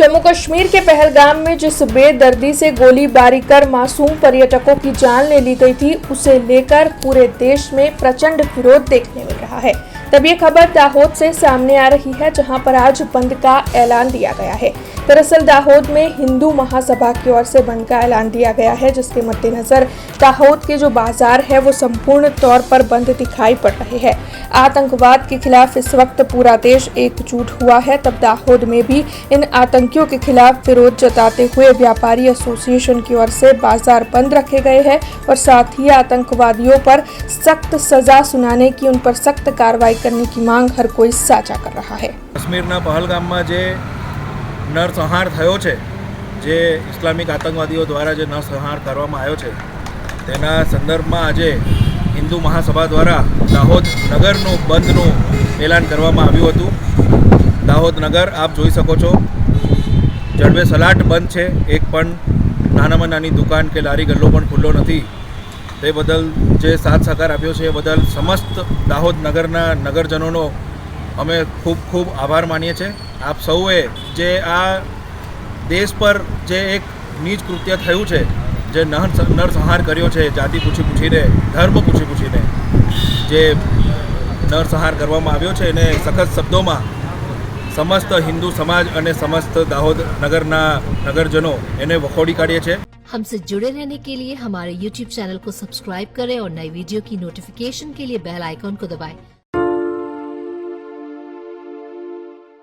जम्मू कश्मीर के पहलगाम में जिस बेदर्दी से गोलीबारी कर मासूम पर्यटकों की जान ले ली गई थी, उसे लेकर पूरे देश में प्रचंड विरोध देखने मिल रहा है। तब ये खबर दाहोद से सामने आ रही है, जहां पर आज बंद का ऐलान दिया गया है। दरअसल दाहोद में हिंदू महासभा की ओर से बंद का ऐलान दिया गया है, जिसके मद्देनजर दाहोद के जो बाजार है वो संपूर्ण तौर पर बंद दिखाई पड़ रहे हैं। आतंकवाद के खिलाफ इस वक्त पूरा देश एकजुट हुआ है। तब दाहोद में भी इन आतंकियों के खिलाफ विरोध जताते हुए व्यापारी एसोसिएशन की ओर से बाजार बंद रखे गए हैं और साथ ही आतंकवादियों पर सख्त सजा सुनाने की, उन पर सख्त कार्रवाई करने की मांग हर कोई साझा कर रहा है। કાશ્મીરના પહલગામમાં જે નરસંહાર થયો છે, જે ઇસ્લામિક આતંકવાદીઓ દ્વારા જે નરસંહાર કરવામાં આવ્યો છે, તેના સંદર્ભમાં આજે હિન્દુ મહાસભા દ્વારા દાહોદ નગરનું બંધનું એલાન કરવામાં આવ્યું હતું। દાહોદ નગર આપ જોઈ શકો છો, જડબે સલાટ બંધ છે। એક પણ નાનામાં નાની દુકાન કે લારી ગલ્લો પણ ખુલ્લો નથી। તે બદલ જે સાથ સહકાર આપ્યો છે એ બદલ સમસ્ત દાહોદ નગરના નગરજનોનો અમે ખૂબ ખૂબ આભાર માનીએ છીએ। આપ સૌએ જે આ દેશ પર જે એક નીચ કૃત્ય થયું છે, જે નરસંહાર કર્યો છે, જાતિ પૂછીને, ધર્મ પૂછીને જે નરસંહાર કરવામાં આવ્યો છે, એને સખત શબ્દોમાં સમસ્ત હિન્દુ સમાજ અને સમસ્ત દાહોદ નગરના નગરજનો એને વખોડી કાઢીએ છીએ। हमसे जुड़े रहने के लिए हमारे YouTube चैनल को सब्सक्राइब करें और नई वीडियो की नोटिफिकेशन के लिए बेल आइकॉन को दबाएं।